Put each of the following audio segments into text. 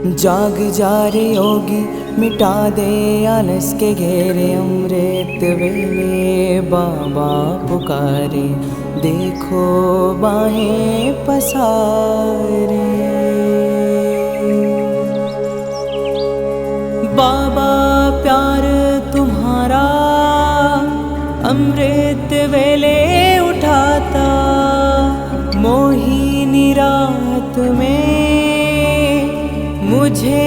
जाग जा रे योगी मिटा दे आलस के घेरे, अमृत वेले बाबा पुकारे, देखो बाहें पसारे। बाबा प्यार तुम्हारा अमृत वेले उठाता, मोहिनी रात में मुझे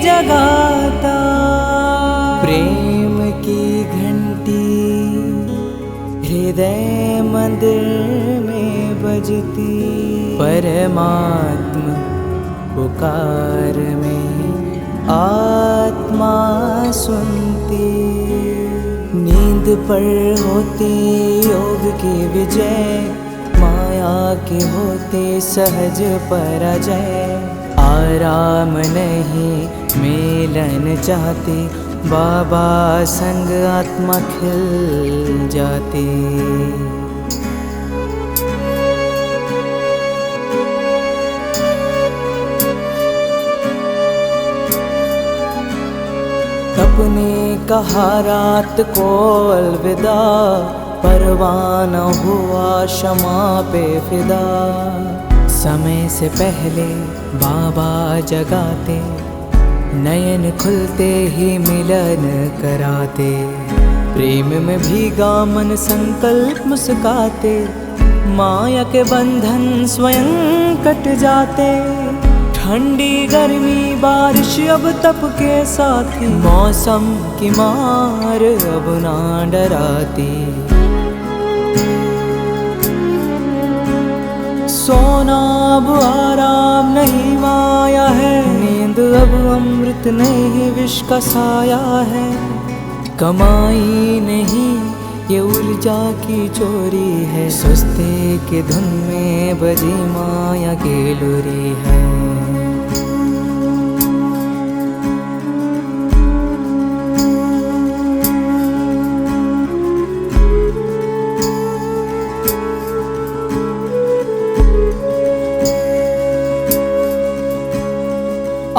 जगाता। प्रेम की घंटी हृदय मंदिर में बजती, परमात्मा पुकार में आत्मा सुनती। नींद पर होती योग की विजय, माया के होते सहज पराजय। आराम नहीं मिलन चाहते, बाबा संग आत्मा खिल जाती। अपने कहा रात को अलविदा, परवाना हुआ क्षमा पे फिदा। समय से पहले बाबा जगाते, नयन खुलते ही मिलन कराते। प्रेम में भीगा मन संकल्प मुस्काते, माया के बंधन स्वयं कट जाते। ठंडी गर्मी बारिश अब तप के साथी, मौसम की मार अब ना डराती। सोना अब आराम नहीं माया है, नींद अब अमृत नहीं विष का साया है। कमाई नहीं ये ऊर्जा की चोरी है, सुस्ते के धुन में बजी माया की लुरी है।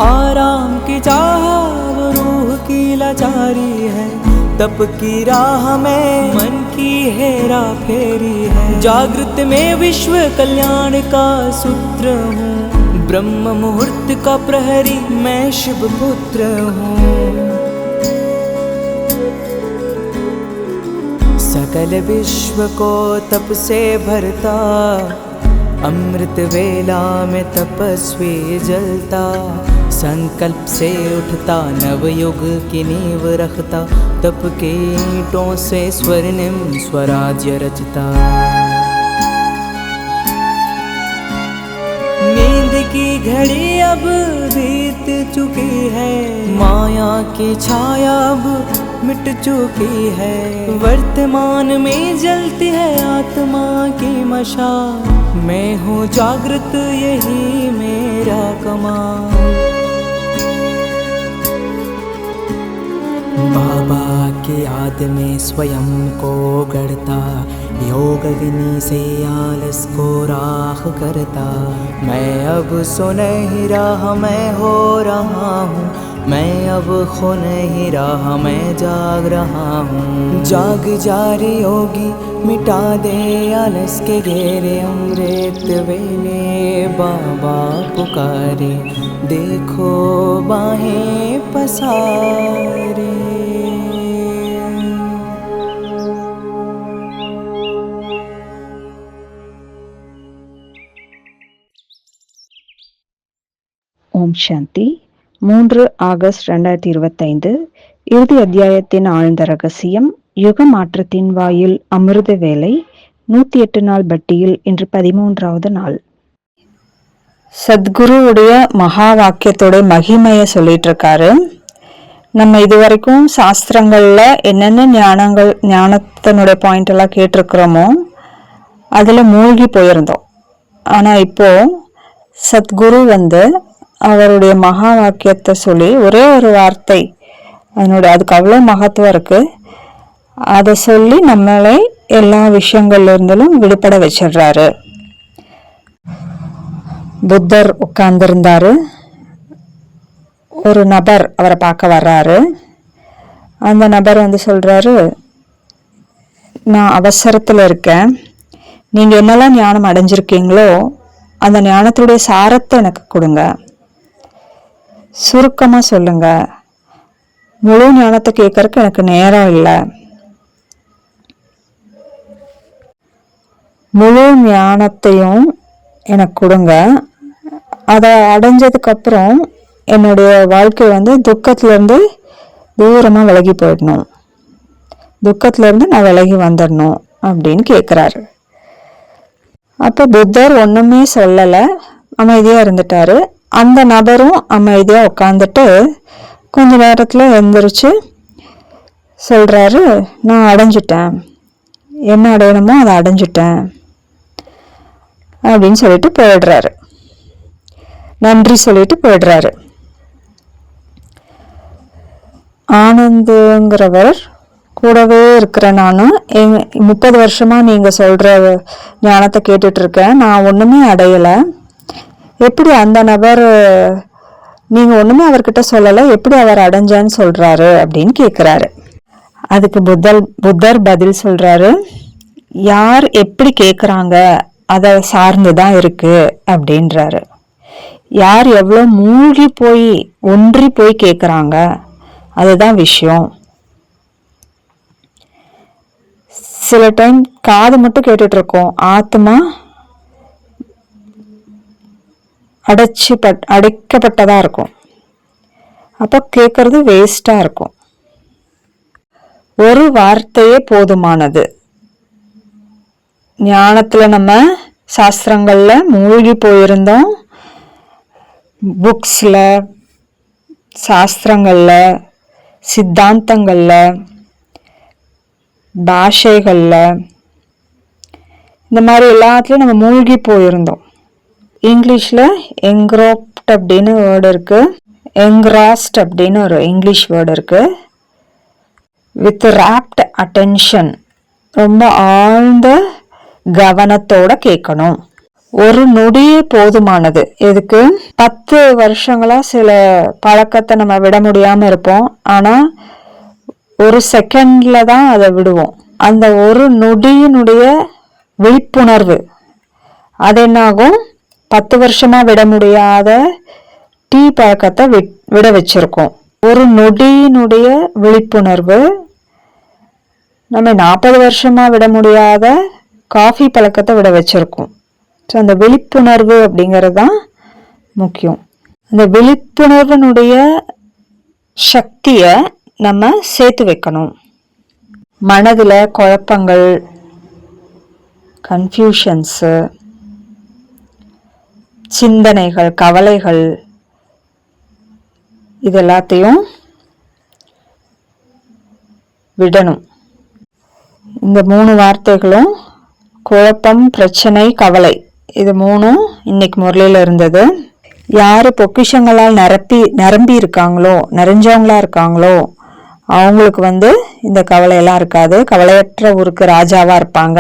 आराम की चाह वो रूह की लाचारी है, तप की राह में मन की हेरा फेरी है। जागृत में विश्व कल्याण का सूत्र हूँ, ब्रह्म मुहूर्त का प्रहरी मैं शिव पुत्र हूँ। सकल विश्व को तप से भरता, अमृत वेला में तपस्वी जलता। संकल्प से उठता नवयुग की नींव रखता, तप के ईंटों से स्वर्णिम स्वराज्य रचता। नींद की घड़ी अब बीत चुकी है, माया की छाया अब मिट चुकी है। वर्तमान में जलती है आत्मा की मशाल, मैं हूँ जागृत यही मेरा कमाल। बाबा की याद में स्वयं को गढ़ता, योग अग्नि से आलस को राख करता। मैं अब सो नहीं रहा मैं हो रहा हूँ, मैं अब खो नहीं रहा मैं जाग रहा हूँ। जाग जा रे योगी मिटा दे आलस के घेरे, अमृत वेले बाबा पुकारे, देखो बाहें पसारे। ஓம் சாந்தி. 3 ஆகஸ்ட் 2025 இறுதி அத்தியாயத்தின் ஆழ்ந்த ரகசியம். யுக மாற்றத்தின் வாயில் அமிர்த வேலை. 108 நாள் பட்டியில் இன்று 13வது நாள். சத்குருவுடைய மகா வாக்கியத்தோட மகிமைய சொல்லிட்டு இருக்காரு. நம்ம இதுவரைக்கும் சாஸ்திரங்கள்ல என்னென்ன ஞானத்தினுடைய பாயிண்ட் எல்லாம் கேட்டிருக்கிறோமோ அதுல மூழ்கி போயிருந்தோம். ஆனா இப்போ சத்குரு அவருடைய மகா வாக்கியத்தை சொல்லி ஒரே ஒரு வார்த்தை, அதுக்கு அவ்வளோ மகத்துவம் இருக்கு, அதை சொல்லி நம்மளை எல்லா விஷயங்கள்ல இருந்தும் விடுபட வச்சிடுறாரு. புத்தர் உட்கார்ந்திருந்தாரு. ஒரு நபர் அவரை பார்க்க வர்றாரு. அந்த நபர் வந்து சொல்றாரு, நான் அவசரத்தில் இருக்கேன், நீங்க என்னெல்லாம் ஞானம் அடைஞ்சிருக்கீங்களோ அந்த ஞானத்துடைய சாரத்தை எனக்கு கொடுங்க, சுருக்கமா சொல்லுங்க, முழு ஞானத்தை கேட்கறதுக்கு எனக்கு நேரம் இல்லை, முழு ஞானத்தையும் எனக்கு கொடுங்க, அதை அடைஞ்சதுக்கு அப்புறம் என்னுடைய வாழ்க்கை வந்து துக்கத்துல இருந்து தூரமா விலகி போயிடணும், துக்கத்துல இருந்து நான் விலகி வந்துடணும் அப்படின்னு கேட்கிறாரு. அப்ப புத்தர் ஒண்ணுமே சொல்லல, அமைதியா இருந்துட்டாரு. அந்த நபரும் அமைதியா உட்காந்துட்டு கொஞ்ச நேரத்துல எந்திரிச்சு சொல்றாரு, நான் அடைஞ்சிட்டேன், என்ன அடையணுமோ அதை அடைஞ்சிட்டேன் அப்படின்னு சொல்லிட்டு போயிடுறாரு. நன்றி சொல்லிட்டு போயிடுறாரு. ஆனந்துங்கிறவர் கூடவே இருக்கிற நானும் 30 வருஷமா நீங்க சொல்ற ஞானத்தை கேட்டுட்டு இருக்கேன், நான் ஒண்ணுமே அடையல, எப்படி அந்த நபர் நீங்க ஒண்ணுமே அவர்கிட்ட சொல்லல, எப்படி அவர் அடைஞ்சான்னு சொல்றாரு அப்படின்னு கேட்கிறாரு. அதுக்கு புத்தர் பதில் சொல்றாரு, யார் எப்படி கேட்குறாங்க அதை சார்ந்துதான் இருக்கு அப்படின்றாரு. யார் எவ்வளோ மூழ்கி போய் ஒன்றி போய் கேட்குறாங்க அதுதான் விஷயம். சில டைம் காது மட்டும் கேட்டுட்டு இருக்கோம், ஆத்மா அடைக்கப்பட்டதா இருக்கும், அப்ப கேட்கறது வேஸ்டா இருக்கும். ஒரு வார்த்தையே போதுமானது. ஞானத்துல நம்ம சாஸ்திரங்கள்ல மூழ்கி போயிருந்தோம், புக்ஸ்ல, சாஸ்திரங்கள்ல, சித்தாந்தங்கள்ல, பாஷைகள்ல, இந்த மாதிரி எல்லாத்துலயும் நம்ம மூழ்கி போயிருந்தோம். இங்கிலீஷ்ல என்க்ரோப்ட் அப்படின்னு வேர்டு இருக்கு, என்கிராஸ்ட் அப்படின்னு ஒரு இங்கிலீஷ் வேர்டு இருக்கு. வித் ராப்ட் அட்டென்ஷன், ரொம்ப ஆழ்ந்த கவனத்தோட கேட்கணும். ஒரு நொடியே போதுமானது. எதுக்கு? 10 வருஷங்களா சில பழக்கத்தை நம்ம விட முடியாம இருப்போம், ஆனா ஒரு செகண்ட்ல தான் அதை விடுவோம். அந்த ஒரு நொடியினுடைய விழிப்புணர்வு அது என்னாகும், 10 வருஷமா விட முடியாத டீ பழக்கத்தை விட வச்சிருக்கோம். ஒரு நொடியினுடைய விழிப்புணர்வு நம்ம 40 வருஷமா விட முடியாத காஃபி பழக்கத்தை விட வச்சிருக்கோம். ஸோ அந்த விழிப்புணர்வு அப்படிங்கிறது தான் முக்கியம். அந்த விழிப்புணர்வினுடைய சக்தியை நம்ம சேர்த்து வைக்கணும். மனதில் குழப்பங்கள், கன்ஃபியூஷன்ஸு, சிந்தனைகள், கவலைகள், இது எல்லாத்தையும் விடணும். இந்த 3 வார்த்தைகளும் குழப்பம், பிரச்சனை, கவலை, இது 3ம் இன்னைக்கு முரளியில் இருந்தது. யாரு பொக்கிஷங்களால் நிரம்பி இருக்காங்களோ, நிறைஞ்சவங்களா இருக்காங்களோ அவங்களுக்கு வந்து இந்த கவலையெல்லாம் இருக்காது. கவலையற்ற ஊருக்கு ராஜாவா இருப்பாங்க.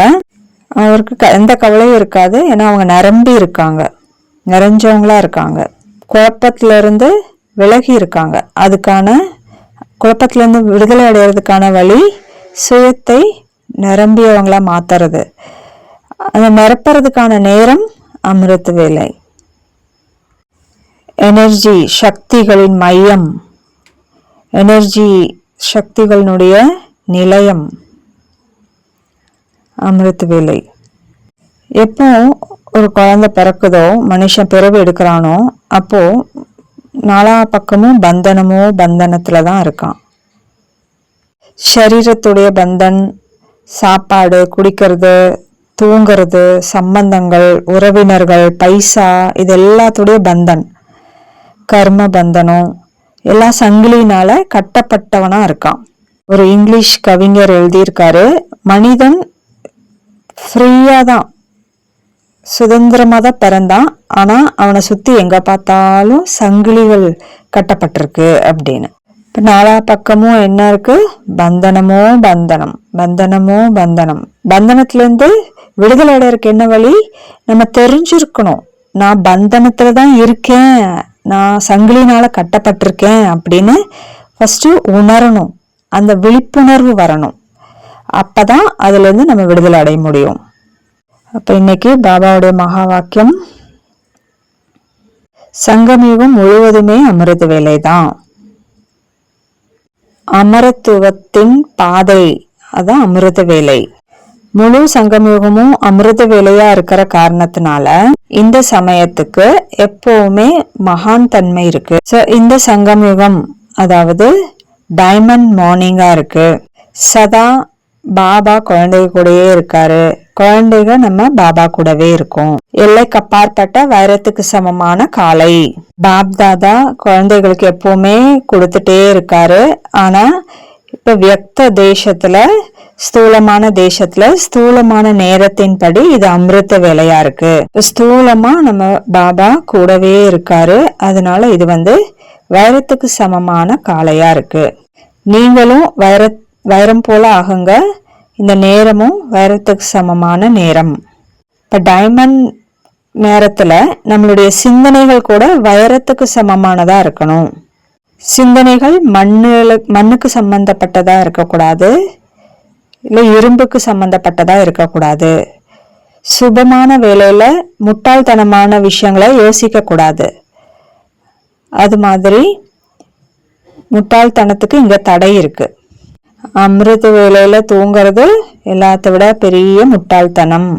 அவருக்கு எந்த கவலையும் இருக்காது, ஏன்னா அவங்க நிரம்பி இருக்காங்க, நிறைஞ்சவங்களா இருக்காங்க. குழப்பத்திலிருந்து விலகி இருக்காங்க. அதுக்கான குழப்பத்திலிருந்து விடுதலை அடைகிறதுக்கான வழி சுயத்தை நிரம்பியவங்களா மாத்துறது. அதை நிரப்புறதுக்கான நேரம் அமிர்த வேலை. எனர்ஜி சக்திகளின் மையம், எனர்ஜி சக்திகளினுடைய நிலையம் அமிர்த வேலை. எப்போ ஒரு குழந்தை பிறக்குதோ, மனுஷன் பிறவி எடுக்கிறானோ, அப்போ 4 பக்கமும் பந்தனத்துல தான் இருக்கான். சரீரத்துடைய பந்தன், சாப்பாடு, குடிக்கிறது, தூங்கிறது, சம்பந்தங்கள், உறவினர்கள், பைசா, இது எல்லாத்துடைய பந்தன், கர்ம பந்தனம், எல்லா சங்கிலினால கட்டப்பட்டவனா இருக்கான். ஒரு இங்கிலீஷ் கவிஞர் எழுதியிருக்காரு, மனிதன் ஃப்ரீயா தான், சுதந்திரமா தான் பிறந்தான், ஆனா அவனை சுத்தி எங்க பார்த்தாலும் சங்கிலிகள் கட்டப்பட்டிருக்கு அப்படின்னு. இப்ப 4 பக்கமும் என்ன இருக்கு? பந்தனமோ பந்தனம், பந்தனமோ பந்தனம். பந்தனத்துல இருந்து விடுதலை அடையறதுக்கு என்ன வழி? நம்ம தெரிஞ்சிருக்கணும், நான் பந்தனத்துல தான் இருக்கேன் நான் சங்கிலினால கட்டப்பட்டிருக்கேன் அப்படின்னு ஃபர்ஸ்ட் உணரணும். அந்த விழிப்புணர்வு வரணும். அப்பதான் அதுல இருந்து நம்ம விடுதலை அடைய முடியும். அப்ப இன்னைக்கு பாபாவுடைய மகா வாக்கியம், சங்கமயுகம் முழுவதுமே அமிர்த வேலைதான். அமரத்துவத்தின் பாதை அதான் அமிர்த வேலை. முழு சங்கமயுகமும் அமிர்த வேலையா இருக்கிற காரணத்தினால இந்த சமயத்துக்கு எப்பவுமே மகான் தன்மை இருக்கு. இந்த சங்கமயுகம் அதாவது டைமண்ட் மார்னிங்கா இருக்கு. சதா பாபா குழந்தைக கூடயே இருக்காரு. குழந்தைக நம்ம பாபா கூடவே இருக்கும். எல்லைக்கு அப்பாற்பட்ட வைரத்துக்கு சமமான காலை பாப்தாதா குழந்தைகளுக்கு எப்பவுமே கொடுத்துட்டே இருக்காரு. ஆனா இப்ப வியக்த தேசத்துல, ஸ்தூலமான தேசத்துல, ஸ்தூலமான நேரத்தின்படி இது அமிர்த வேலையா இருக்கு. ஸ்தூலமா நம்ம பாபா கூடவே இருக்காரு. அதனால இது வைரத்துக்கு சமமான காலையா இருக்கு. நீங்களும் வைரம் போல ஆகுங்க. இந்த நேரமும் வைரத்துக்கு சமமான நேரம். இப்ப டைமண்ட் நேரத்துல நம்மளுடைய சிந்தனைகள் கூட வைரத்துக்கு சமமானதா இருக்கணும். சிந்தனைகள் மண்ணுக்கு சம்பந்தப்பட்டதா இருக்கக்கூடாது, இல்லை இரும்புக்கு சம்பந்தப்பட்டதா இருக்கக்கூடாது. சுபமான வேலையில முட்டாள்தனமான விஷயங்களை யோசிக்க கூடாது. அது மாதிரி முட்டாள்தனத்துக்கு இங்க தடை இருக்கு. அமிர்த வேலையில தூங்குறது எல்லாத்த விட பெரிய முட்டாள்தனம்.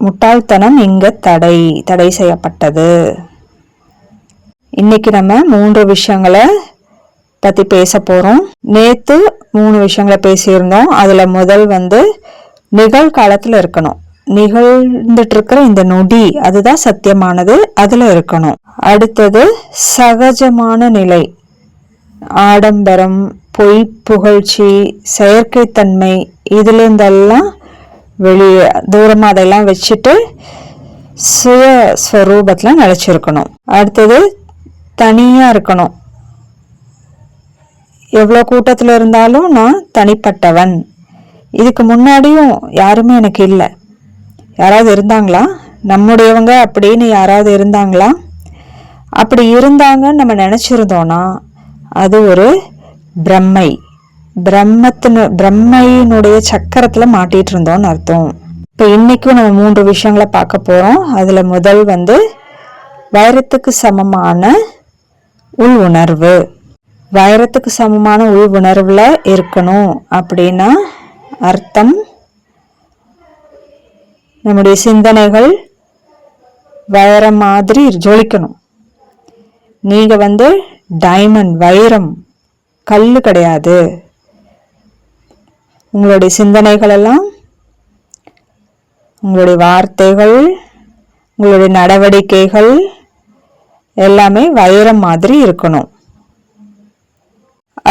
முட்டாள்தனம் இங்க தடை செய்யப்பட்டது. இன்னைக்கு நம்ம 3 விஷயங்களை பத்தி பேச போறோம். நேத்து 3 விஷயங்களை பேசியிருந்தோம். அதுல முதல் நிகழ்காலத்துல இருக்கணும். நிகழ்ந்துட்டு இருக்கிற இந்த நொடி அதுதான் சத்தியமானது, அதுல இருக்கணும். அடுத்தது சகஜமான நிலை. ஆடம்பரம், பொய் புகழ்ச்சி, செயற்கைத்தன்மை இதுல இருந்தெல்லாம் வெளியே தூரமா அதெல்லாம் வச்சுட்டு சுயஸ்வரூபத்துல நிலைச்சிருக்கணும். அடுத்தது தனியா இருக்கணும். எவ்வளவு கூட்டத்துல இருந்தாலும் நான் தனிப்பட்டவன். இதுக்கு முன்னாடியும் யாருமே எனக்கு இல்லை. யாராவது இருந்தாங்களா? நம்முடையவங்க அப்படின்னு யாராவது இருந்தாங்களா? அப்படி இருந்தாங்கன்னு நம்ம நினைச்சிருந்தோம்னா அது ஒரு பிரம்மையினுடைய சக்கரத்துல மாட்டிட்டு இருந்தோம்னு அர்த்தம். இப்ப இன்னைக்கும் நம்ம 3 விஷயங்களை பார்க்க போறோம். அதுல முதல் வைரத்துக்கு சமமான உள் உணர்வு. வைரத்துக்கு சமமான உள் உணர்வுல இருக்கணும் அப்படின்னா அர்த்தம், நம்முடைய சிந்தனைகள் வைரம் மாதிரி ஜொலிக்கணும். நீங்க டைமண்ட், வைரம், கல்லு கிடையாது. உங்களுடைய சிந்தனைகள் எல்லாம், உங்களுடைய வார்த்தைகள், உங்களுடைய நடவடிக்கைகள் எல்லாமே வைரம் மாதிரி இருக்கணும்.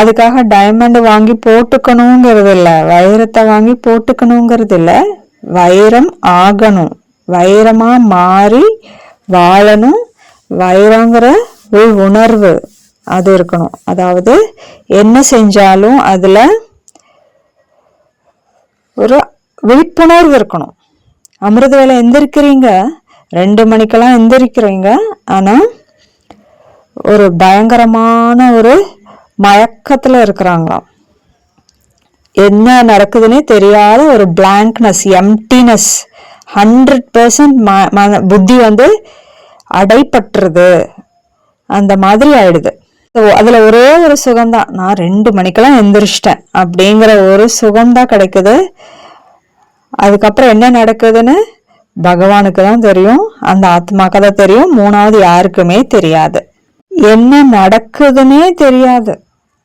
அதுக்காக டைமண்ட் வாங்கி போட்டுக்கணுங்கிறது இல்லை, வைரத்தை வாங்கி போட்டுக்கணுங்கிறது இல்லை. வைரம் ஆகணும், வைரமா மாறி வாழணும். வைரங்கிற உள் உணர்வு அது இருக்கணும். அதாவது என்ன செஞ்சாலும் அதுல ஒரு விழிப்புணர்வு இருக்கணும். அமிர்த வேலை எந்திரிக்கிறீங்க, 2 மணிக்கெல்லாம் எந்திரிக்கிறீங்க. ஆனா ஒரு பயங்கரமான ஒரு மயக்கத்துல இருக்கிறாங்களாம். என்ன நடக்குதுன்னே தெரியாத ஒரு பிளாங்க்னஸ், எம்டினஸ், 100% புத்தி அடைப்பட்டுருது. அந்த மாதிரி ஆயிடுது. அதுல ஒரே ஒரு சுகம்தான், நான் 2 மணிக்கெல்லாம் எந்திரிச்சிட்டேன் அப்படிங்கிற ஒரு சுகம்தான் கிடைக்குது. அதுக்கப்புறம் என்ன நடக்குதுன்னு பகவானுக்கு தான் தெரியும், அந்த ஆத்மாக்கு தான் தெரியும். 3வது யாருக்குமே தெரியாது. என்ன நடக்குதுன்னே தெரியாது.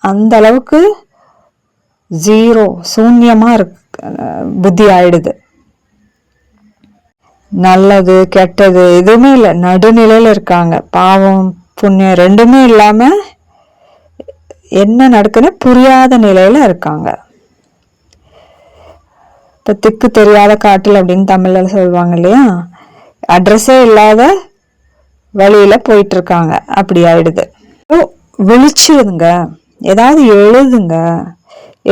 அந்த அளவுக்கு ஜீரோ, சூன்யமா புத்தி ஆயிடுது. நல்லது கெட்டது எதுவுமே இல்லை, நடுநிலையில இருக்காங்க. பாவம் புண்ணியம் 2மே இல்லாம என்ன நடக்குன்னு புரியாத நிலையில இருக்காங்க. இப்ப திக்கு தெரியாத காட்டில் அப்படின்னு தமிழ்ல சொல்லுவாங்க இல்லையா, அட்ரஸே இல்லாத வழியில போயிட்டு இருக்காங்க. அப்படி ஆயிடுது. விழிச்சிடுங்க, ஏதாவது எழுதுங்க.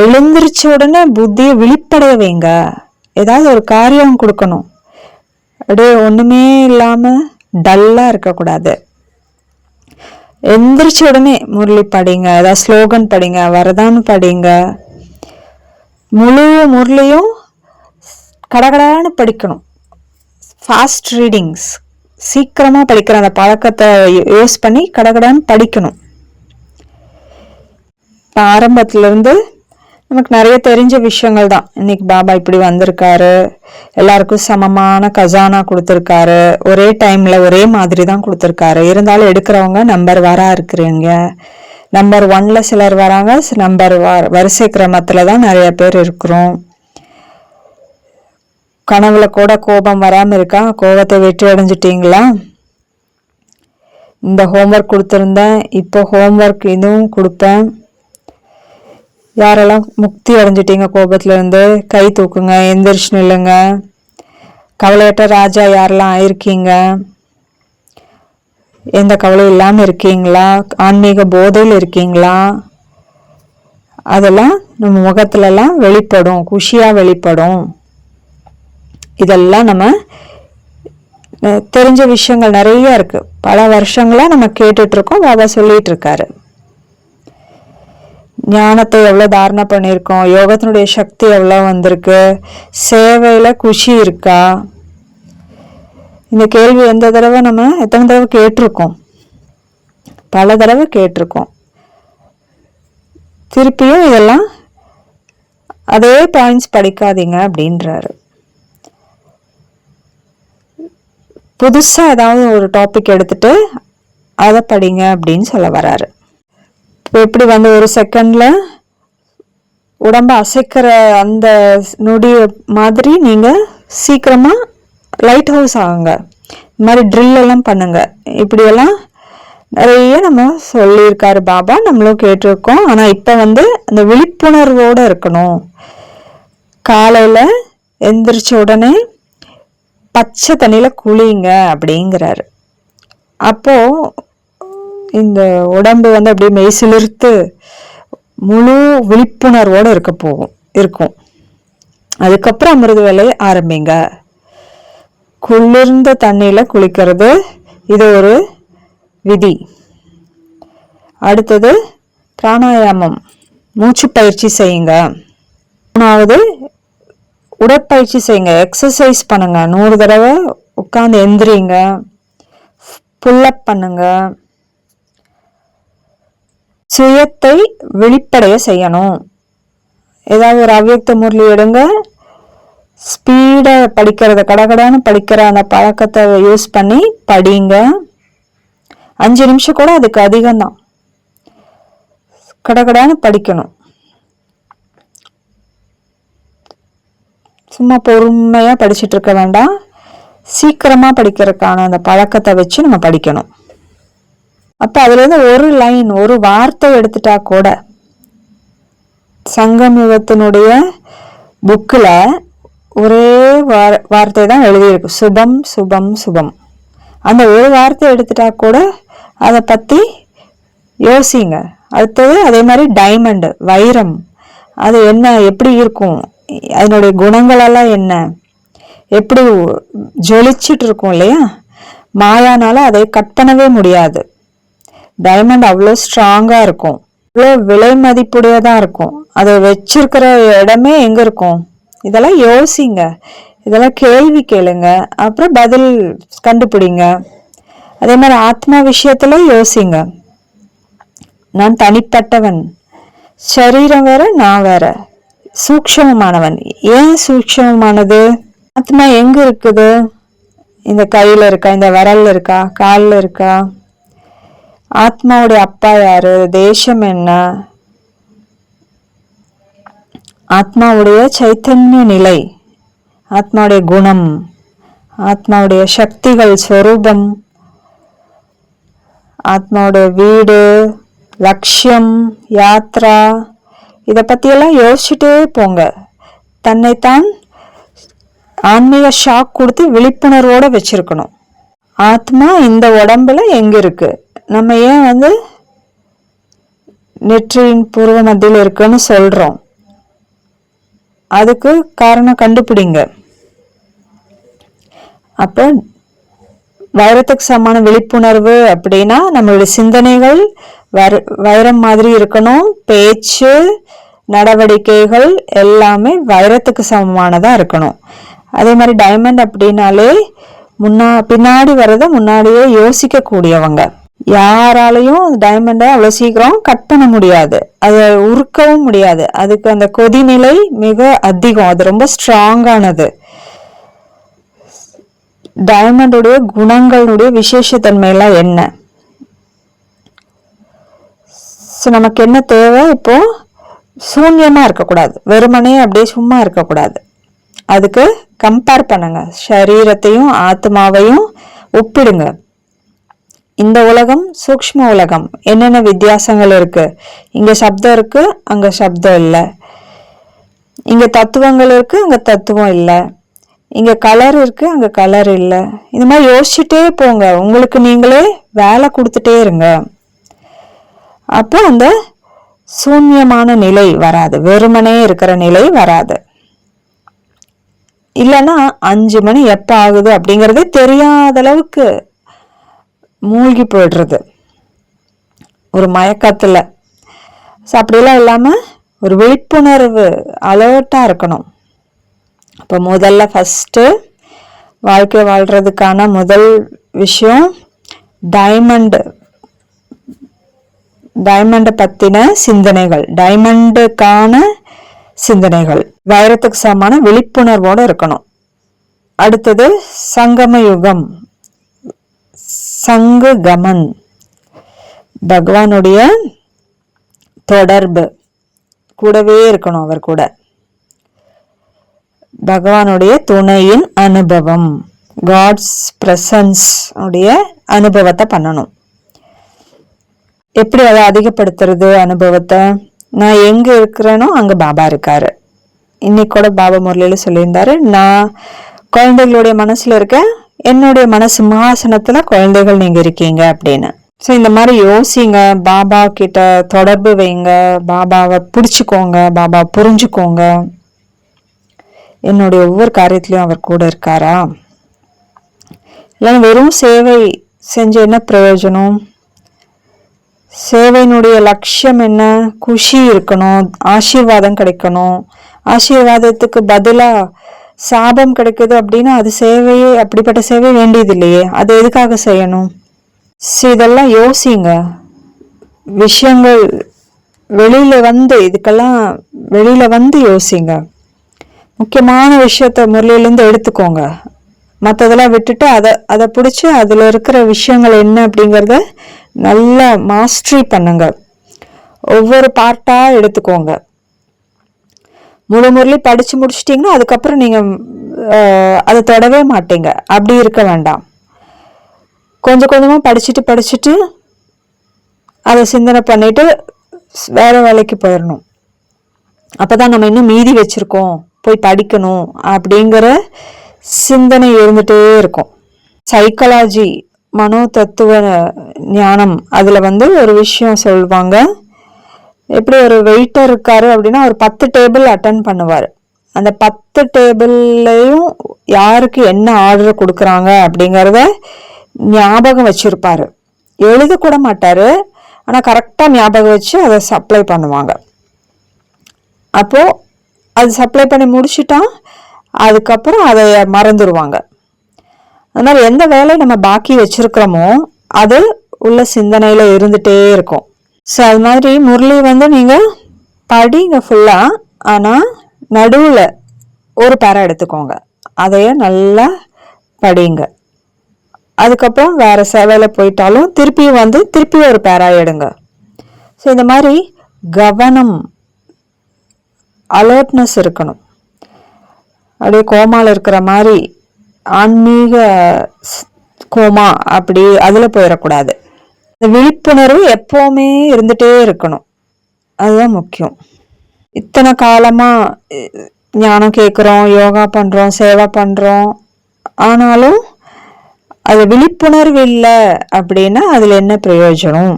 எழுந்திருச்ச உடனே புத்தியை விழிப்படைய வைங்க. ஏதாவது ஒரு காரியம் கொடுக்கணும். அப்படியே ஒண்ணுமே இல்லாம டல்லா இருக்கக்கூடாது. எந்திரிச்ச உடனே முரளி படிங்க, ஏதாவது ஸ்லோகன் படிங்க, வரதான்னு படிங்க. முழு முரளியும் கடகடான்னு படிக்கணும். ஃபாஸ்ட் ரீடிங்ஸ், சீக்கிரமா படிக்கிற அந்த பழக்கத்தை யூஸ் பண்ணி கடகடான்னு படிக்கணும். ஆரம்பத்துல இருந்து நமக்கு நிறைய தெரிஞ்ச விஷயங்கள் தான். இன்னைக்கு பாபா இப்படி வந்திருக்காரு, எல்லாருக்கும் சமமான கஜானா கொடுத்துருக்காரு, ஒரே டைம்ல ஒரே மாதிரி தான் கொடுத்துருக்காரு. இருந்தாலும் எடுக்கிறவங்க நம்பர் வரா இருக்கிறீங்க. நம்பர் 1ல சிலர் வராங்க, நம்பர் வரிசை கிரமத்துல தான் நிறைய பேர் இருக்கிறோம். கனவுல கூட கோபம் வராம இருக்கா? கோபத்தை வெற்றி அடைஞ்சிட்டீங்களா? இந்த ஹோம்ஒர்க் கொடுத்துருந்தேன், இப்போ ஹோம்ஒர்க் இதுவும் கொடுப்பேன். யாரெல்லாம் முக்தி அடைஞ்சிட்டீங்க கோபத்துல இருந்து கை தூக்குங்க, எந்திரிச்சு நில்லுங்க. கவலையற்ற ராஜா யாரெல்லாம் ஆயிருக்கீங்க? எந்த கவலையும் இல்லாம இருக்கீங்களா? ஆன்மீக போதையில் இருக்கீங்களா? அதெல்லாம் நம்ம முகத்துல எல்லாம் வெளிப்படும், குஷியா வெளிப்படும். இதெல்லாம் நம்ம தெரிஞ்ச விஷயங்கள் நிறைய இருக்கு. பல வருஷங்களா நம்ம கேட்டுட்டு இருக்கோம், பாபா சொல்லிட்டு இருக்காரு. ஞானத்தை எவ்வளவு தாரணை பண்ணியிருக்கோம், யோகத்தினுடைய சக்தி எவ்வளவு வந்திருக்கு, சேவையில குஷி இருக்கா? இந்த கேள்வி எந்த தடவை நம்ம எத்தனை தடவை கேட்டிருக்கோம்? பல தடவை கேட்டிருக்கோம். திருப்பியும் இதெல்லாம் அதே பாயிண்ட்ஸ் படிக்காதீங்க அப்படின்றாரு. புதுசா ஏதாவது ஒரு டாபிக் எடுத்துட்டு அதை படிங்க அப்படின்னு சொல்ல வராரு. எப்படி வந்து ஒரு செகண்ட்ல உடம்ப அசைக்கிற அந்த நொடி மாதிரி நீங்க சீக்கிரமா லைட் ஹவுஸ் ஆகுங்க. இந்த மாதிரி ட்ரில் எல்லாம் பண்ணுங்க. இப்படியெல்லாம் நிறைய நம்ம சொல்லியிருக்காரு பாபா, நம்மளும் கேட்டிருக்கோம். ஆனா இப்ப வந்து அந்த விழிப்புணர்வோட இருக்கணும். காலையில எந்திரிச்ச உடனே பச்சை தண்ணியில குளிங்க அப்படிங்கிறாரு. அப்போ இந்த உடம்பு வந்து அப்படியே மெய்சிலிர்த்து முழு விழிப்புணர்வோடு இருக்கும். அதுக்கப்புறம் அமிர்த வேலையை ஆரம்பிங்க. குளிர்ந்த தண்ணியில குளிக்கிறது இது ஒரு விதி. அடுத்தது பிராணாயாமம், மூச்சு பயிற்சி செய்யுங்க. 3வது உடற்பயிற்சி செய்யுங்க, எக்ஸசைஸ் பண்ணுங்க. 100 தடவை உட்கார்ந்து எந்திரிங்க, புல்லப் பண்ணுங்க. சுயத்தை வெளிப்படைய செய்யணும். ஏதாவது ஒரு அவ்வியக்த முரளி எடுங்க, ஸ்பீட படிக்கிறத, கடகடான்னு படிக்கிற அந்த பழக்கத்தை யூஸ் பண்ணி படிங்க. 5 நிமிஷம் கூட அதுக்கு அதிகம்தான். கடகடான்னு படிக்கணும். சும்மா பொறுமையா படிச்சுட்டு இருக்க வேண்டாம். சீக்கிரமா படிக்கிறதுக்கான அந்த பழக்கத்தை வச்சு நம்ம படிக்கணும். அப்ப அதுல இருந்து ஒரு லைன், ஒரு வார்த்தை எடுத்துட்டா கூட, சங்கம் யுகத்தினுடைய புக்ல ஒரே வார்த்தை தான் எழுதியிருக்கு, சுபம் சுபம் சுபம். அந்த ஒரு வார்த்தை எடுத்துட்டா கூட அதை பத்தி யோசிங்க. அடுத்தது அதே மாதிரி டைமண்ட், வைரம், அது என்ன, எப்படி இருக்கும், அதனுடைய குணங்கள் எல்லாம் என்ன, எப்படி ஜொலிச்சிட்டு இருக்கும் இல்லையா? மாயானால அதை கட் பண்ணவே முடியாது. டைமண்ட் அவ்வளோ ஸ்ட்ராங்கா இருக்கும், அவ்வளோ விலை மதிப்புடையதா இருக்கும். அதை வச்சிருக்கிற இடமே எங்க இருக்கும்? இதெல்லாம் யோசிங்க, இதெல்லாம் கேள்வி கேளுங்க, அப்புறம் பதில் கண்டுபிடிங்க. அதே மாதிரி ஆத்மா விஷயத்துல யோசிங்க. நான் தனிப்பட்டவன், சரீரம் வேற, நான் வேற, சூக்ஷமமானவன். ஏன் சூக்ஷமமானது? ஆத்மா எங்க இருக்குது? இந்த கையில இருக்கா, இந்த விரல்ல இருக்கா, காலில் இருக்கா? ஆத்மாவுடைய அப்பா யாரு? தேசம் என்ன? ஆத்மாவுடைய சைத்தன்ய நிலை, ஆத்மாவுடைய குணம், ஆத்மாவுடைய சக்திகள், ஸ்வரூபம், ஆத்மாவுடைய வீடு, லட்சியம், யாத்ரா, இதை பத்தியெல்லாம் யோசிச்சுட்டே போங்க. தன்னைத்தான் ஆன்மீக ஷாக் கொடுத்து விழிப்புணர்வோட வச்சிருக்கணும். ஆத்மா இந்த உடம்புல எங்க இருக்கு? நம்ம ஏன் வந்து நெற்றியின் பூர்வ மத்தியில் இருக்குன்னு சொல்றோம்? அதுக்கு காரணம் கண்டுபிடிங்க. அப்ப வைரத்துக்கு சமமான விழிப்புணர்வு அப்படின்னா நம்மளுடைய சிந்தனைகள் வைரம் மாதிரி இருக்கணும், பேச்சு நடவடிக்கைகள் எல்லாமே வைரத்துக்கு சமமானதா இருக்கணும். அதே மாதிரி டைமண்ட் அப்படின்னாலே பின்னாடி வர்றத முன்னாடியே யோசிக்க கூடியவங்க. யாராலையும் டைமண்டை அவ்வளவு சீக்கிரம் கட் பண்ண முடியாது, அதை உருக்கவும் முடியாது. அதுக்கு அந்த கொதிநிலை மிக அதிகம், அது ரொம்ப ஸ்ட்ராங்கானது. டைமண்டுடைய குணங்களுடைய விசேஷத்தன்மை எல்லாம் என்ன? நமக்கு என்ன தேவை? இப்போ சூன்யமா இருக்கக்கூடாது, வெறுமனே அப்படியே சும்மா இருக்கக்கூடாது. அதுக்கு கம்பேர் பண்ணுங்க, சரீரத்தையும் ஆத்மாவையும் ஒப்பிடுங்க. இந்த உலகம் சூக்ஷ்ம உலகம், என்னென்ன வித்தியாசங்கள் இருக்கு? இங்க சப்தம் இருக்கு, அங்க சப்தம் இல்லை. இங்க தத்துவங்கள் இருக்கு, அங்க தத்துவம் இல்லை. இங்க கலர் இருக்கு, அங்க கலர் இல்லை. இந்த மாதிரி யோசிச்சுட்டே போங்க, உங்களுக்கு நீங்களே வேலை கொடுத்துட்டே இருங்க. அப்போ அந்த சூன்யமான நிலை வராது, வெறுமனே இருக்கிற நிலை வராது. இல்லைன்னா 5 மணி எப்ப ஆகுது அப்படிங்கறதே தெரியாத அளவுக்கு மூழ்கி போயிடுறது ஒரு மயக்கத்துல. அப்படியெல்லாம் இல்லாம ஒரு விழிப்புணர்வு, அலர்ட்டா இருக்கணும். அப்ப முதல்ல ஃபர்ஸ்ட் வாழ்க்கை வாழ்றதுக்கான முதல் விஷயம் டைமண்ட் பத்தின சிந்தனைகள், டைமண்டுக்கான சிந்தனைகள், வைரத்துக்கு சமமான விழிப்புணர்வோட இருக்கணும். அடுத்தது சங்கம யுகம், சங்குகமன், பகவானுடைய தொடர்பு கூடவே இருக்கணும். அவர் கூட பகவானுடைய துணையின் அனுபவம், காட்ஸ் பிரசன்ஸ் உடைய அனுபவத்தை பண்ணணும். எப்படி அதை அதிகப்படுத்துறது அனுபவத்தை? நான் எங்க இருக்கிறேனோ அங்க பாபா இருக்காரு. இன்னைக்கு கூட பாபா முரளியில சொல்லியிருந்தாரு, நான் குழந்தைகளுடைய மனசுல இருக்கேன், என்னுடைய மனசு சிம்மாசனத்துல குழந்தைகள் நீங்க இருக்கீங்க அப்படின்னு. ஸோ இந்த மாதிரி யோசிங்க, பாபா கிட்ட தொடர்பு வைங்க, பாபாவை பிடிச்சுக்கோங்க, பாபா புரிஞ்சுக்கோங்க. என்னுடைய ஒவ்வொரு காரியத்திலையும் அவர் கூட இருக்காரா? இல்லைன்னா வெறும் சேவை செஞ்சு என்ன பிரயோஜனம்? சேவையினுடைய லட்சியம் என்ன? குஷி இருக்கணும், ஆசீர்வாதம் கிடைக்கணும். ஆசீர்வாதத்துக்கு பதிலா சாபம் கிடைக்குது அப்படின்னா அது சேவையே, அப்படிப்பட்ட சேவை வேண்டியது இல்லையே, அது எதுக்காக செய்யணும்? இதெல்லாம் யோசிங்க. விஷயங்கள் இதுக்கெல்லாம் வெளியில வந்து யோசிங்க. முக்கியமான விஷயத்த முரளியிலேருந்து எடுத்துக்கோங்க, மற்றதெல்லாம் விட்டுட்டு அதை பிடிச்சி அதுல இருக்கிற விஷயங்கள் என்ன அப்படிங்கிறத நல்லா மாஸ்டரி பண்ணுங்க. ஒவ்வொரு பார்ட்டா எடுத்துக்கோங்க. முரளி படிச்சு முடிச்சிட்டிங்கன்னா அதுக்கப்புறம் நீங்க அதை தொடவே மாட்டீங்க. அப்படி இருக்க வேண்டாம். கொஞ்சம் கொஞ்சமா படிச்சுட்டு அதை சிந்தனை பண்ணிட்டு வேற வேலைக்கு போயிடணும். அப்பதான் நம்ம இன்னும் மீதி வச்சிருக்கோம், போய் படிக்கணும் அப்படிங்கிற சிந்தனை இருந்துட்டே இருக்கும். சைக்காலஜி, மனோ தத்துவ ஞானம், அதுல ஒரு விஷயம் சொல்லுவாங்க. எப்படி ஒரு வெயிட்டர் இருக்காரு அப்படின்னா ஒரு 10 டேபிள் அட்டன் பண்ணுவார். அந்த 10 டேபிள்லையும் யாருக்கு என்ன ஆர்டர் கொடுக்குறாங்க அப்படிங்கிறத ஞாபகம் வச்சிருப்பாரு. எழுத கூட மாட்டாரு, ஆனா கரெக்டா ஞாபகம் வச்சு அதை சப்ளை பண்ணுவாங்க. அப்போ அது சப்ளை பண்ணி முடிச்சுட்டா அதுக்கப்புறம் அதை மறந்துடுவாங்க. அது மாதிரி எந்த வேலையை நம்ம பாக்கி வச்சிருக்கிறோமோ அது உள்ள சிந்தனையில இருந்துட்டே இருக்கும். ஸோ அது மாதிரி முரளி நீங்க படிங்க ஃபுல்லா, ஆனா நடுவுல ஒரு பேரா எடுத்துக்கோங்க, அதைய நல்லா படிங்க. அதுக்கப்புறம் வேற சேவையில போயிட்டாலும் திருப்பி ஒரு பேரா எடுங்க. ஸோ இந்த மாதிரி கவனம், அலர்ட்னஸ் இருக்கணும். அப்படியே கோமால இருக்கிற மாதிரி ஆன்மீக கோமா அப்படி அதுல போயிடக்கூடாது. இந்த விழிப்புணர்வு எப்பவுமே இருந்துட்டே இருக்கணும், அதுதான் முக்கியம். இத்தனை காலமா ஞானம் கேட்குறோம், யோகா பண்றோம், சேவை பண்றோம், ஆனாலும் அது விழிப்புணர்வு இல்லை அப்படின்னா அதுல என்ன பிரயோஜனம்?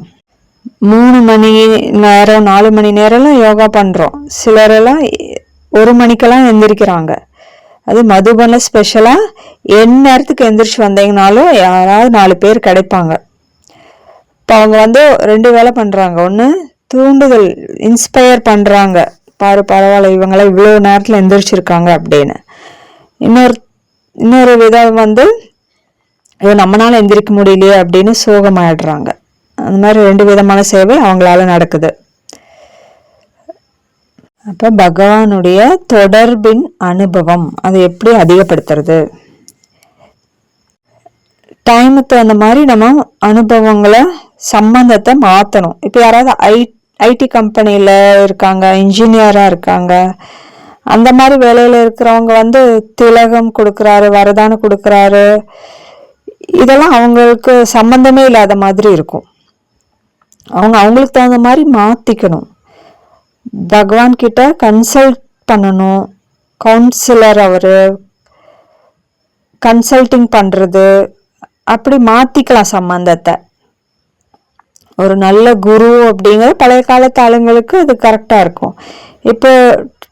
3 மணி நேரம் 4 மணி நேரம்லாம் யோகா பண்றோம், சிலரெல்லாம் 1 மணிக்கெல்லாம் எந்திரிக்கிறாங்க. அது மதுபனில் ஸ்பெஷலாக எந்நேரத்துக்கு எந்திரிச்சு வந்தீங்கனாலும் யாராவது 4 பேர் கிடைப்பாங்க. இப்போ அவங்க வந்து 2 வேலை பண்ணுறாங்க. ஒன்று தூண்டுதல், இன்ஸ்பயர் பண்ணுறாங்க, பாரு பரவாயில்ல இவங்களாம் இவ்வளோ நேரத்தில் எந்திரிச்சிருக்காங்க அப்படின்னு. இன்னொரு விதம் வந்து நம்மளால எந்திரிக்க முடியலையே அப்படின்னு சோகமாயிடுறாங்க. அந்த மாதிரி 2 விதமான சேவை அவங்களால நடக்குது. அப்போ பகவானுடைய தொடர்பின் அனுபவம் அதை எப்படி அதிகப்படுத்துறது? டைமுக்கு அந்த மாதிரி நம்ம அனுபவங்களை, சம்பந்தத்தை மாற்றணும். இப்போ யாராவது ஐடி கம்பெனியில் இருக்காங்க, இன்ஜினியராக இருக்காங்க, அந்த மாதிரி வேலையில் இருக்கிறவங்க வந்து திலகம் கொடுக்குறாரு, வரதானம் கொடுக்குறாரு, இதெல்லாம் அவங்களுக்கு சம்பந்தமே இல்லாத மாதிரி இருக்கும். அவங்களுக்கு தகுந்த மாதிரி மாற்றிக்கணும். பகவான் கிட்ட கன்சல்ட் பண்ணணும். கவுன்சிலர் அவர் கன்சல்டிங் பண்ணுறது, அப்படி மாற்றிக்கலாம் சம்பந்தத்தை. ஒரு நல்ல குரு அப்படிங்கிற பழைய காலத்து ஆளுங்களுக்கு அது கரெக்டாக இருக்கும். இப்போ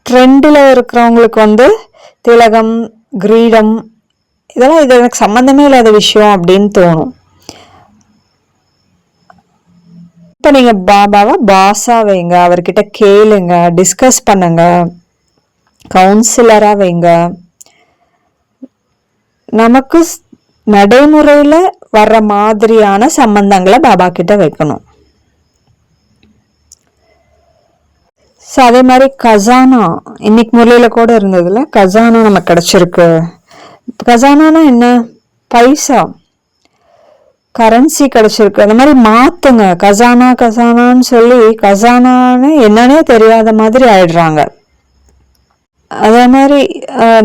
ட்ரெண்டில் இருக்கிறவங்களுக்கு வந்து திலகம், கிரீடம், இதெல்லாம் இது எனக்கு சம்மந்தமே இல்லாத விஷயம் அப்படின்னு தோணும். இப்போ நீங்கள் பாபாவை பாஸாக வைங்க, அவர்கிட்ட கேளுங்க, டிஸ்கஸ் பண்ணுங்க, கவுன்சிலராக வைங்க. நமக்கு நடைமுறையில் வர்ற மாதிரியான சம்பந்தங்களை பாபா கிட்ட வைக்கணும். ஸோ அதே மாதிரி கஜானா, இன்னைக்கு முறையில் கூட இருந்ததுல கஜானா நமக்கு கிடைச்சிருக்கு. கஜானானா என்ன? பைசா, கரன்சி கிடைச்சிருக்கு. அந்த மாதிரி மாத்துங்க. கஜானான்னு சொல்லி கஜானான்னு என்னன்னே தெரியாத மாதிரி ஆயிடுறாங்க. அதே மாதிரி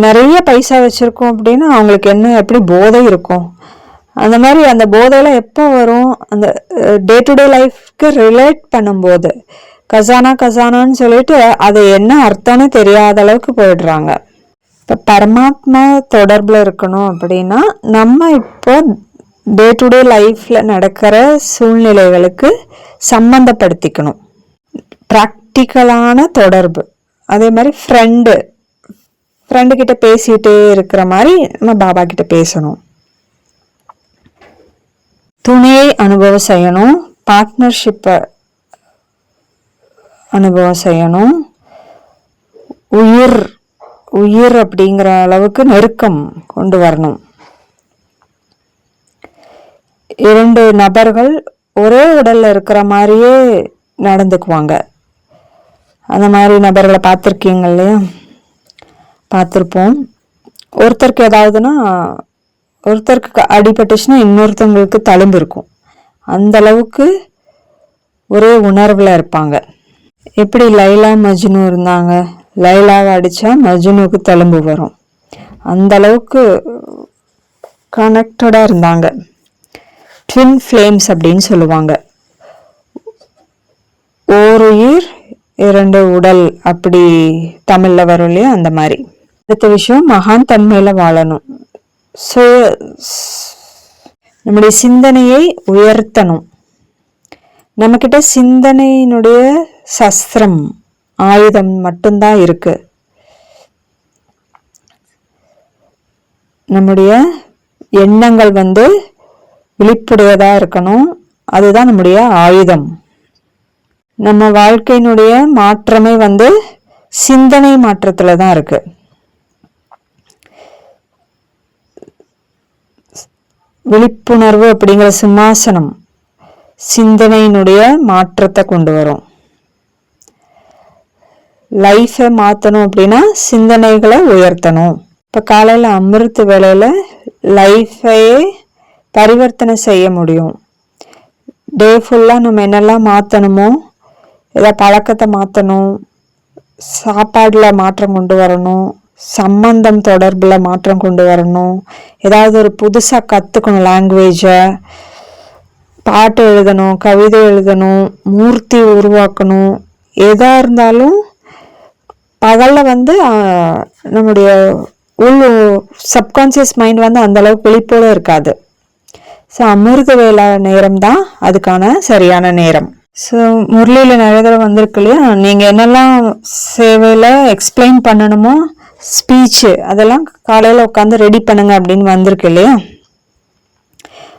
நிறைய பைசா வச்சிருக்கோம் அப்படின்னா அவங்களுக்கு என்ன, எப்படி போதை இருக்கும். அந்த மாதிரி அந்த போதையெல்லாம் எப்போ வரும்? அந்த டே டு டே லைஃப்க்கு ரிலேட் பண்ணும்போது கஜானான்னு சொல்லிட்டு அது என்ன அர்த்தம்னு தெரியாத அளவுக்கு போயிடுறாங்க. இப்போ பரமாத்மா தொடர்பில் இருக்கணும் அப்படின்னா நம்ம இப்போ டே டு டே லைஃப்பில் நடக்கிற சூழ்நிலைகளுக்கு சம்பந்தப்படுத்திக்கணும். ப்ராக்டிக்கலான தொடர்பு. அதே மாதிரி ஃப்ரெண்டு கிட்ட பேசிகிட்டே இருக்கிற மாதிரி நம்ம பாபா கிட்ட பேசணும். துணையை அனுபவம் செய்யணும், பார்ட்னர்ஷிப்பை அனுபவம் செய்யணும், உயிர் அப்படிங்கிற அளவுக்கு நெருக்கம் கொண்டு வரணும். 2 நபர்கள் ஒரே உடல்ல இருக்கிற மாதிரியே நடந்துக்குவாங்க. அந்த மாதிரி நபர்களை பார்த்துருக்கீங்க இல்லையா? பார்த்துருப்போம். ஒருத்தருக்கு ஏதாவதுன்னா, ஒருத்தருக்கு அடிபட்டுச்சுன்னா இன்னொருத்தவங்களுக்கு தழும்பு இருக்கும். அந்த அளவுக்கு ஒரே உணர்வில் இருப்பாங்க. எப்படி லைலா மஜ்னு இருந்தாங்க, லைலாவை அடித்தா மஜ்னுக்கு தழும்பு வரும். அந்த அளவுக்கு கனெக்டடாக இருந்தாங்க. ட்வின் ஃப்ளேம்ஸ் அப்படின்னு சொல்லுவாங்க. ஓர் உயிர் 2 உடல் அப்படி தமிழில் வரும் இல்லையா? அந்த மாதிரி. அடுத்த விஷயம், மகான் தன்மையில் வாழணும். ஸோ நம்முடைய சிந்தனையை உயர்த்தணும். நம்மக்கிட்ட சிந்தனையினுடைய சஸ்திரம், ஆயுதம் மட்டும்தான் இருக்கு. நம்முடைய எண்ணங்கள் வந்து விழிப்புடையதாக இருக்கணும். அதுதான் நம்முடைய ஆயுதம். நம்ம வாழ்க்கையினுடைய மாற்றமே வந்து சிந்தனை மாற்றத்துல தான் இருக்கு. விழிப்புணர்வு அப்படிங்கிற சிம்மாசனம் சிந்தனையினுடைய மாற்றத்தை கொண்டு வரும். லைஃபை மாற்றணும் அப்படின்னா சிந்தனைகளை உயர்த்தணும். இப்போ காலையில் அமிர்த வேளையில் லைஃபையே பரிவர்த்தனை செய்ய முடியும். டே ஃபுல்லாக நம்ம என்னெல்லாம் மாற்றணுமோ, ஏதாவது பழக்கத்தை மாற்றணும், சாப்பாடில் மாற்றம் கொண்டு வரணும், சம்பந்தம் தொடர்பில் மாற்றம் கொண்டு வரணும், ஏதாவது ஒரு புதுசாக கற்றுக்கணும், லாங்குவேஜை, பாட்டு எழுதணும், கவிதை எழுதணும், மூர்த்தி உருவாக்கணும். எதாக இருந்தாலும் பகலில் வந்து நம்முடைய சப்கான்சியஸ் மைண்ட் வந்து அந்தளவுக்கு விழிப்போடு இருக்காது. ஸோ அமிர்த வேளை நேரம் தான் அதுக்கான சரியான நேரம். ஸோ முரளியில் நிறைய தடவை வந்திருக்கு இல்லையா? நீங்கள் என்னெல்லாம் சேவையில் எக்ஸ்பிளைன் பண்ணணுமோ ஸ்பீச்சு அதெல்லாம் காலையில் உட்காந்து ரெடி பண்ணுங்க அப்படின்னு வந்திருக்கு இல்லையா.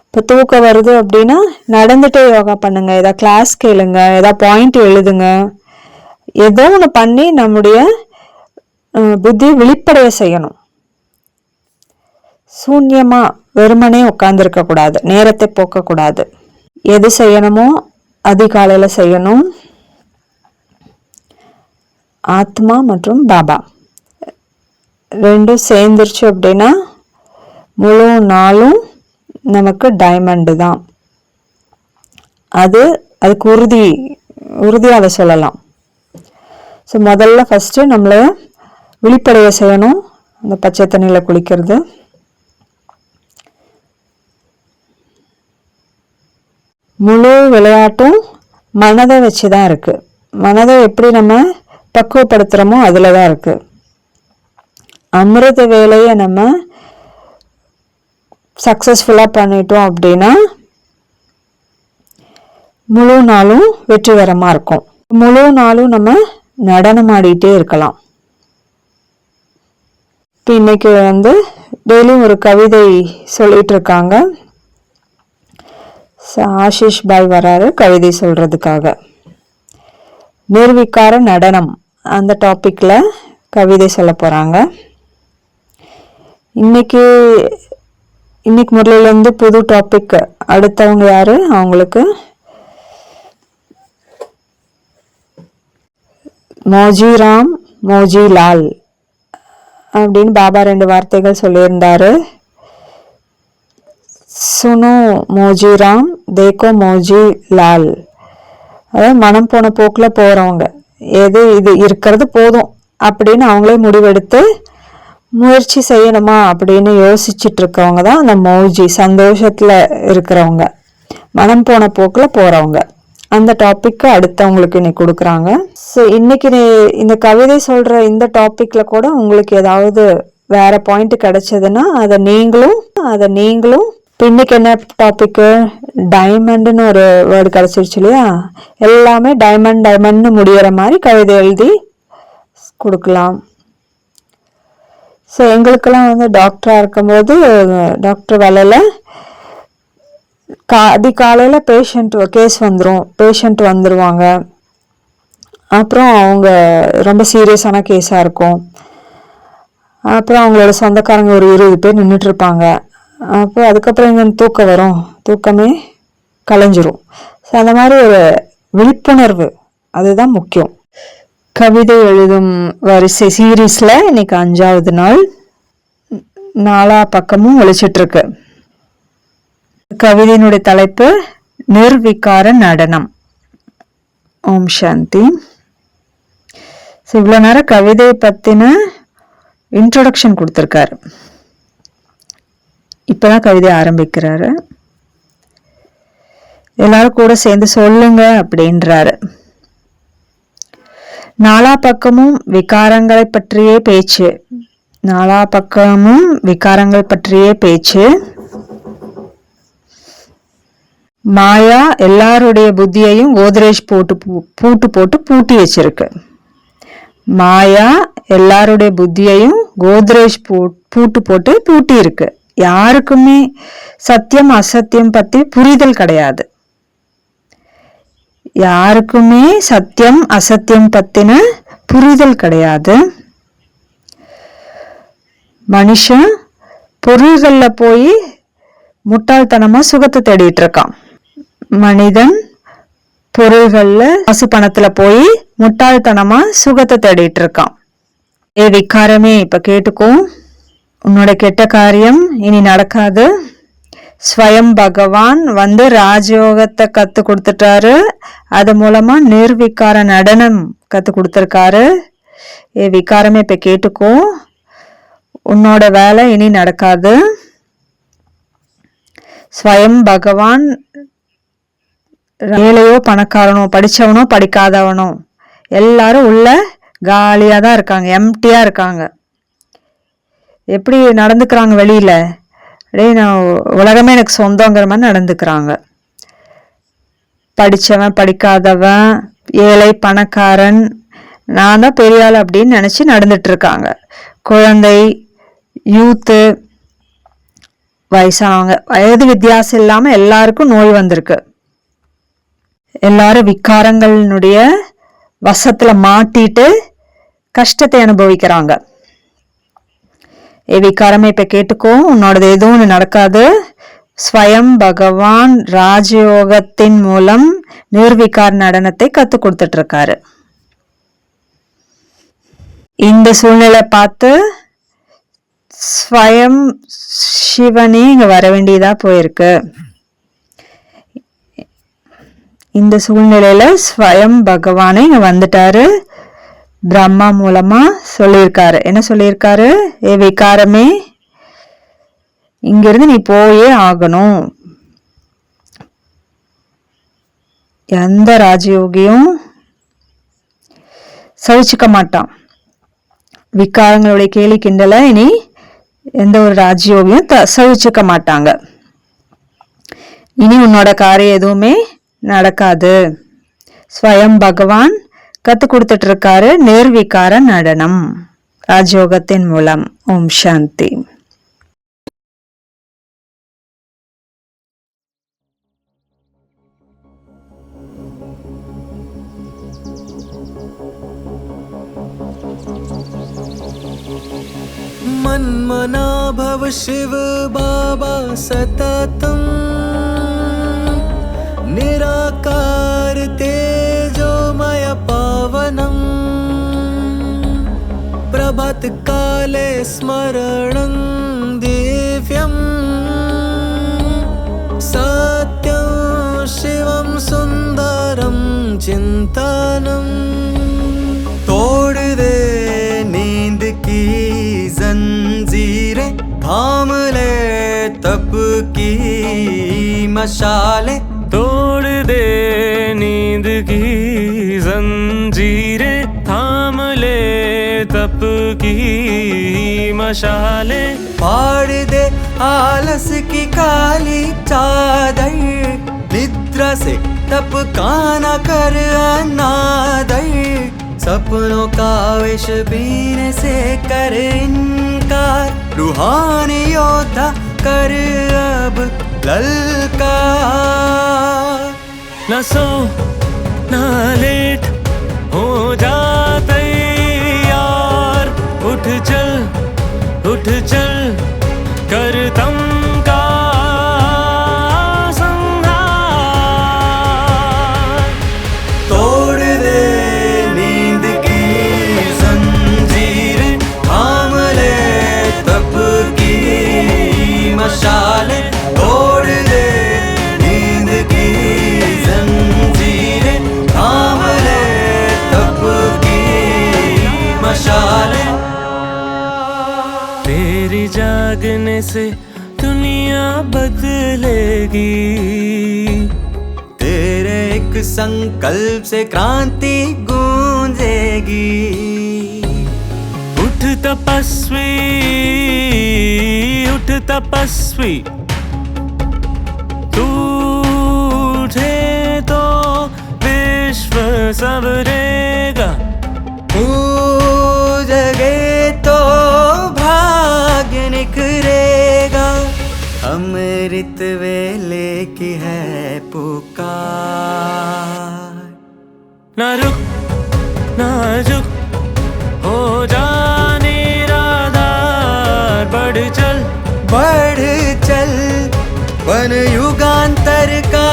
இப்போ தூக்கம் வருது அப்படின்னா நடந்துட்டே யோகா பண்ணுங்க, ஏதாவது கிளாஸ் கேளுங்க, ஏதாவது பாயிண்ட் எழுதுங்க, ஏதோ ஒன்று பண்ணி நம்முடைய புத்தியை விழிப்படைய செய்யணும். சூன்யமா வெறுமனே உட்கார்ந்துருக்க கூடாது, நேரத்தை போக்கக்கூடாது. எது செய்யணுமோ அதிகாலையில செய்யணும். ஆத்மா மற்றும் பாபா ரெண்டும் சேர்ந்துருச்சு அப்படின்னா முழு நாளும் நமக்கு டைமண்டு தான். அதுக்கு உறுதியாக அதை சொல்லலாம். ஸோ முதல்ல ஃபஸ்ட்டு நம்மளை விழிப்படைய செய்யணும். அந்த பச்சை தண்ணியில் குளிக்கிறது, முழு விளையாட்டும் மனதை வச்சு தான் இருக்குது. மனதை எப்படி நம்ம பக்குவப்படுத்துகிறோமோ அதில் தான் இருக்குது. அமிர்த வேலையை நம்ம சக்ஸஸ்ஃபுல்லாக பண்ணிட்டோம் அப்படின்னா முழு நாளும் வெற்றிகரமாக இருக்கும். முழு நாளும் நம்ம நடனம் ஆடிட்டே இருக்கலாம். இப்போ இன்னைக்கு டெய்லியும் ஒரு கவிதை சொல்லிட்டு இருக்காங்க. ஆஷிஷ் பாய் வராரு கவிதை சொல்றதுக்காக. நிர்விகார நடனம் அந்த டாபிக்ல கவிதை சொல்ல போறாங்க. இன்னைக்கு முறையிலேருந்து புது டாபிக். அடுத்தவங்க யாரு? அவங்களுக்கு மோஜிராம் மோஜிலால் அப்படின்னு பாபா 2 வார்த்தைகள் சொல்லியிருந்தாரு. சுனோ மோஜிராம் தேக்கோ மோஜி லால். அதாவது மனம் போன போக்கில் போகிறவங்க, இது இருக்கிறது போதும் அப்படின்னு அவங்களே முடிவெடுத்து முயற்சி செய்யணுமா அப்படின்னு யோசிச்சுட்டு இருக்கவங்க தான் அந்த மௌஜி, சந்தோஷத்தில் இருக்கிறவங்க, மனம் போன போக்கில் போகிறவங்க. அந்த டாப்பிக்கு அடுத்தவங்களுக்கு இன்னைக்கு கொடுக்குறாங்க. ஸோ இன்னைக்கு இந்த கவிதை சொல்கிற இந்த டாப்பிக்கில் கூட உங்களுக்கு ஏதாவது வேற பாயிண்ட் கிடைச்சதுன்னா அதை நீங்களும் இன்னைக்கு என்ன டாபிக்கு? டைமண்டுன்னு ஒரு வேர்டு கிடைச்சிருச்சு இல்லையா. எல்லாமே டைமண்ட்னு முடிகிற மாதிரி கவிதை எழுதி கொடுக்கலாம். ஸோ எங்களுக்கெல்லாம் டாக்டராக இருக்கும்போது டாக்டர் வேலையில் அதிகாலையில் பேஷண்ட் வந்துடுவாங்க. அப்புறம் அவங்க ரொம்ப சீரியஸான கேஸாக இருக்கும். அப்புறம் அவங்களோட சொந்தக்காரங்க ஒரு 20 பேர் நின்றுட்டுருப்பாங்க. அப்போ அதுக்கப்புறம் இங்கே தூக்கம் வரும், தூக்கமே கலைஞ்சிரும். ஸோ அந்த மாதிரி ஒரு விழிப்புணர்வு அதுதான் முக்கியம். கவிதை எழுதும் வரிசை சீரீஸில் இன்னைக்கு 5வது நாள். 4 பக்கமும் ஒழிச்சிட்ருக்கு. கவிதையினுடைய தலைப்பு நிர்விகார நடனம். ஓம் சாந்தி. ஸோ இவ்வளோ நேரம் கவிதையை பற்றின இன்ட்ரோடக்ஷன் கொடுத்துருக்காரு. இப்போதான் கவிதை ஆரம்பிக்கிறாரு. எல்லாரும் கூட சேர்ந்து சொல்லுங்க அப்படின்றாரு. 4 பக்கமும் விகாரங்களை பற்றியே பேச்சு. 4 பக்கமும் விகாரங்கள் பற்றியே பேச்சு. மாயா எல்லாருடைய புத்தியையும் கோத்ரேஜ் பூட்டி வச்சிருக்கு. மாயா எல்லாருடைய புத்தியையும் கோத்ரேஜ் பூட்டி இருக்கு. யாருக்குமே சத்தியம் அசத்தியம் பத்தி புரிதல் கிடையாது. யாருக்குமே சத்தியம் அசத்தியம் பத்தின புரிதல் கிடையாது. மனுஷன் பொருள்கள்ல போய் முட்டாள்தனமா சுகத்தை தேடிட்டு இருக்கான். மனிதன் பொருள்கள்ல காசு பணத்துல போய் முட்டாள்தனமா சுகத்தை தேடிட்டு இருக்கான். விகாரமே இப்ப கேட்டுக்கோ, உன்னோட கெட்ட காரியம் இனி நடக்காது. ஸ்வயம் பகவான் ராஜயோகத்தை கத்து கொடுத்துட்டாரு. அது மூலமா நிர்விகார நடனம் கத்து கொடுத்துருக்காரு. விகாரமே இப்ப கேட்டுக்கோ, உன்னோட வேலை இனி நடக்காது. ஸ்வயம் பகவான் ஏழையோ பணக்காரனோ படிச்சவனோ படிக்காதவனோ எல்லாரும் உள்ள காலியா தான் இருக்காங்க, எம்டியா இருக்காங்க. எப்படி நடந்துக்கிறாங்க வெளியில? நான் உலகமே எனக்கு சொந்தங்கிற மாதிரி நடந்துக்கிறாங்க. படிச்சவன் படிக்காதவன், ஏழை பணக்காரன், நான் தான் பெரிய ஆள் அப்படின்னு நினைச்சு நடந்துட்டு இருக்காங்க. குழந்தை, யூத்து, வயசானவங்க, வயது வித்தியாசம் இல்லாமல் எல்லாருக்கும் நோய் வந்திருக்கு. எல்லாரும் விகாரங்களினுடைய வசத்துல மாட்டிட்டு கஷ்டத்தை அனுபவிக்கிறாங்க. விகாரமே இப்ப கேட்டுக்கோ, உன்னோடது எதுவும் ஒன்று நடக்காது. ஸ்வயம் பகவான் ராஜயோகத்தின் மூலம் நிர்விகார் நடனத்தை கத்து கொடுத்துட்டு இருக்காரு. இந்த சூழ்நிலை பார்த்து ஸ்வயம் சிவனே இங்க வர வேண்டியதா போயிருக்கு. இந்த சூழ்நிலையில ஸ்வயம் பகவானே இங்க வந்துட்டாரு. பிரம்மா மூலமா சொல்லியிருக்காரு. என்ன சொல்லியிருக்காரு? விகாரமே, இங்கிருந்து நீ போயே ஆகணும். எந்த ராஜயோகியும் சகிச்சுக்க மாட்டான். விகாரங்களுடைய கேலி கிண்டல இனி எந்த ஒரு ராஜயோகியும் சகிச்சுக்க மாட்டாங்க. இனி உன்னோட காரியம் எதுவுமே நடக்காது. ஸ்வயம் பகவான் கத்து கொடுத்துட்டு இருக்காரு நிர்விகார நடனம் ராஜயோகத்தின் மூலம். ஓம் சாந்தி. मन्मना भव शिव बाबा सततं निराकार तेजोमय पावनं प्रभात काले स्मरणं दिव्यं सत्यं शिवं सुन्दरं चिन्तनं तोड़ दे नींद की जंजीरें, थाम ले तप की मशाले, तोड़ दे नींद की जंजीरें, थाम ले तप की मशाले, फाड़ दे आलस की काली चादर, निद्रा से तप का न कर अनादर, सपनों का विष पीने से कर इनकार, रूहानी योद्धा कर अब ललकार। न सो न लेट हो जा तैयार, उठ चल कर तम का संहार। तोड़ दे नींद की जंजीरें, थाम ले तप की मशाले, तोड़ दे नींद की जंजीरें, थाम ले तप की मशाले। तेरी जागने से दुनिया बदलेगी, तेरे एक संकल्प से क्रांति गूंजेगी। उठ तपस्वी, तू उठे तो विश्व संवरेगा, जगे तो भाग्य निखरेगा। अमृत वेले की है पुकार, ना रुक ना झुक हो जा निराधार, बढ़ चल बन युगांतर का